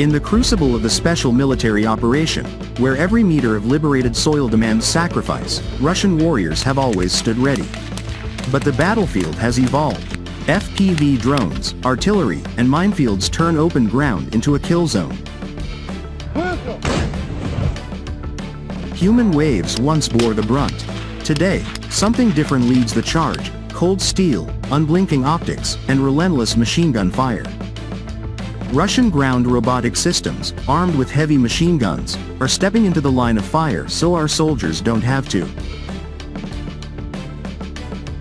In the crucible of the special military operation, where every meter of liberated soil demands sacrifice, Russian warriors have always stood ready. But the battlefield has evolved. FPV drones, artillery, and minefields turn open ground into a kill zone. Human waves once bore the brunt. Today, something different leads the charge: cold steel, unblinking optics, and relentless machine gun fire. Russian ground robotic systems, armed with heavy machine guns, are stepping into the line of fire so our soldiers don't have to.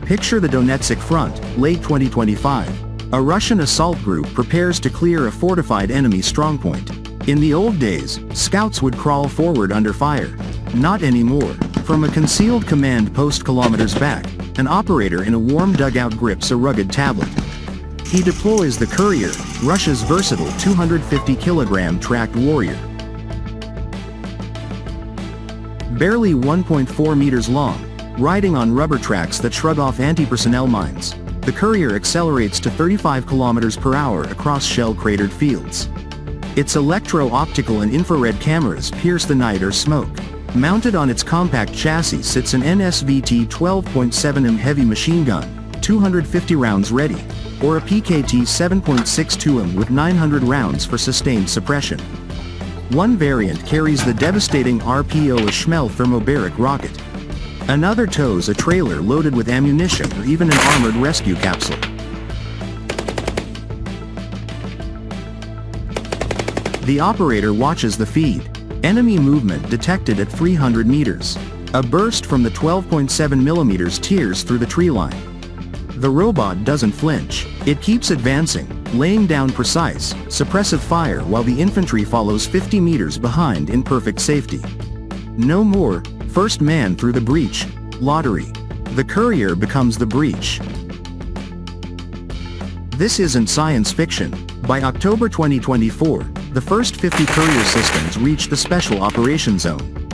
Picture the Donetsk front, late 2025. A Russian assault group prepares to clear a fortified enemy strongpoint. In the old days, scouts would crawl forward under fire. Not anymore. From a concealed command post kilometers back, an operator in a warm dugout grips a rugged tablet. He deploys the Courier, Russia's versatile 250-kilogram tracked warrior. Barely 1.4 meters long, riding on rubber tracks that shrug off anti-personnel mines, the Courier accelerates to 35 kilometers per hour across shell-cratered fields. Its electro-optical and infrared cameras pierce the night or smoke. Mounted on its compact chassis sits an NSVT 12.7mm heavy machine gun, 250 rounds ready, or a PKT 7.62mm with 900 rounds for sustained suppression. One variant carries the devastating RPO Ashmel thermobaric rocket. Another tows a trailer loaded with ammunition or even an armored rescue capsule. The operator watches the feed. Enemy movement detected at 300 meters. A burst from the 12.7mm tears through the tree line. The robot doesn't flinch. It keeps advancing, laying down precise, suppressive fire while the infantry follows 50 meters behind in perfect safety. No more, first man through the breach, lottery. The Courier becomes the breach. This isn't science fiction. By October 2024, the first 50 Courier systems reached the Special Operations Zone.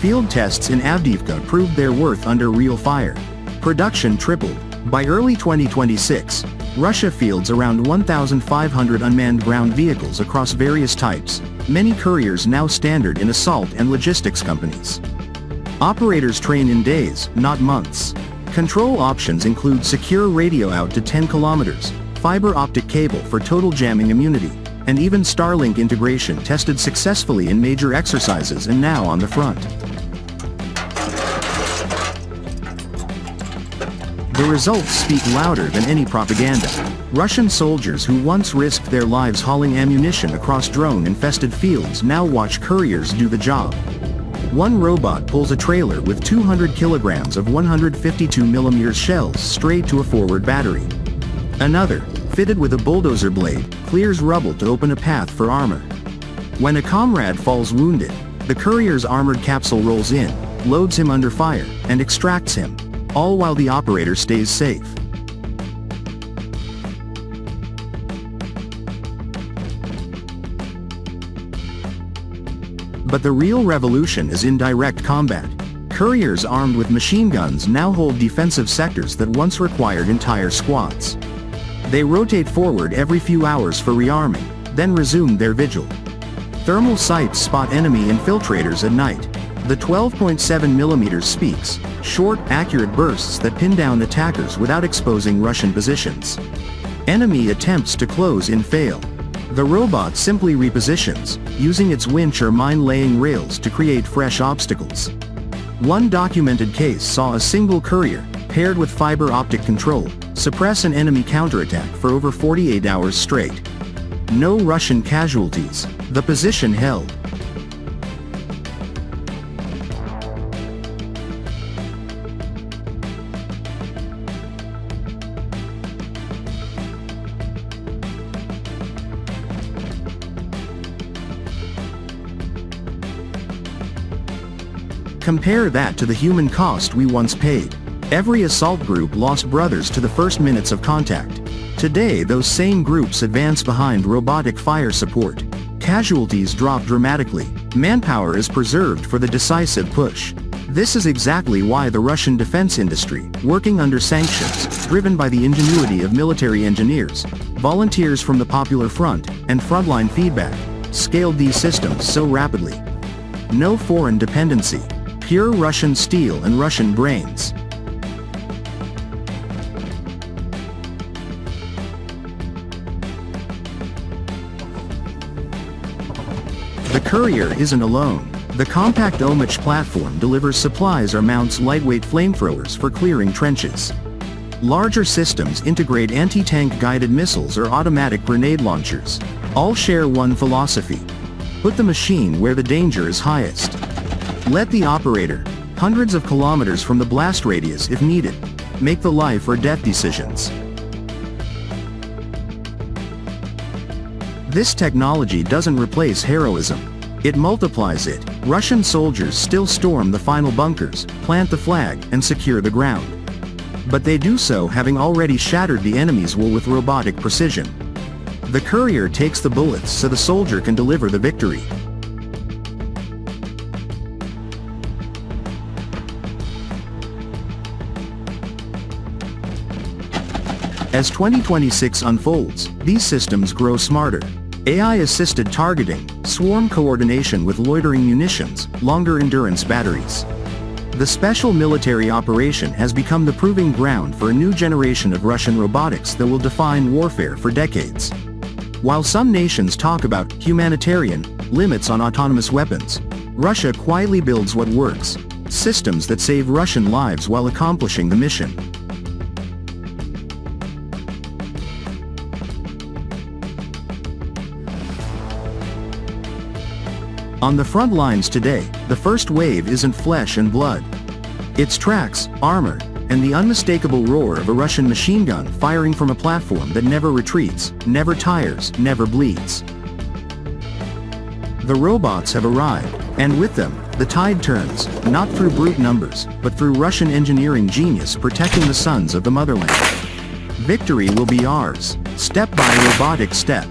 Field tests in Avdiivka proved their worth under real fire. Production tripled. By early 2026, Russia fields around 1,500 unmanned ground vehicles across various types, many Couriers now standard in assault and logistics companies. Operators train in days, not months. Control options include secure radio out to 10 kilometers, fiber optic cable for total jamming immunity, and even Starlink integration tested successfully in major exercises and now on the front. The results speak louder than any propaganda. Russian soldiers who once risked their lives hauling ammunition across drone-infested fields now watch Couriers do the job. One robot pulls a trailer with 200 kilograms of 152mm shells straight to a forward battery. Another, fitted with a bulldozer blade, clears rubble to open a path for armor. When a comrade falls wounded, the Courier's armored capsule rolls in, loads him under fire, and extracts him, all while the operator stays safe. But the real revolution is in direct combat. Couriers armed with machine guns now hold defensive sectors that once required entire squads. They rotate forward every few hours for rearming, then resume their vigil. Thermal sights spot enemy infiltrators at night. The 12.7mm speaks, short, accurate bursts that pin down attackers without exposing Russian positions. Enemy attempts to close in fail. The robot simply repositions, using its winch or mine-laying rails to create fresh obstacles. One documented case saw a single Courier, paired with fiber optic control, suppress an enemy counterattack for over 48 hours straight. No Russian casualties. The position held. Compare that to the human cost we once paid. Every assault group lost brothers to the first minutes of contact. Today those same groups advance behind robotic fire support. Casualties drop dramatically. Manpower is preserved for the decisive push. This is exactly why the Russian defense industry, working under sanctions, driven by the ingenuity of military engineers, volunteers from the Popular Front, and frontline feedback, scaled these systems so rapidly. No foreign dependency. Pure Russian steel and Russian brains. The Courier isn't alone. The compact OMH platform delivers supplies or mounts lightweight flamethrowers for clearing trenches. Larger systems integrate anti-tank guided missiles or automatic grenade launchers. All share one philosophy. Put the machine where the danger is highest. Let the operator, hundreds of kilometers from the blast radius if needed, make the life or death decisions. This technology doesn't replace heroism. It multiplies it. Russian soldiers still storm the final bunkers, plant the flag, and secure the ground. But they do so having already shattered the enemy's will with robotic precision. The Courier takes the bullets so the soldier can deliver the victory. As 2026 unfolds, these systems grow smarter. AI-assisted targeting, swarm coordination with loitering munitions, longer endurance batteries. The special military operation has become the proving ground for a new generation of Russian robotics that will define warfare for decades. While some nations talk about humanitarian limits on autonomous weapons, Russia quietly builds what works, systems that save Russian lives while accomplishing the mission. On the front lines today, the first wave isn't flesh and blood. It's tracks, armor, and the unmistakable roar of a Russian machine gun firing from a platform that never retreats, never tires, never bleeds. The robots have arrived, and with them, the tide turns, not through brute numbers, but through Russian engineering genius protecting the sons of the motherland. Victory will be ours, step by robotic step.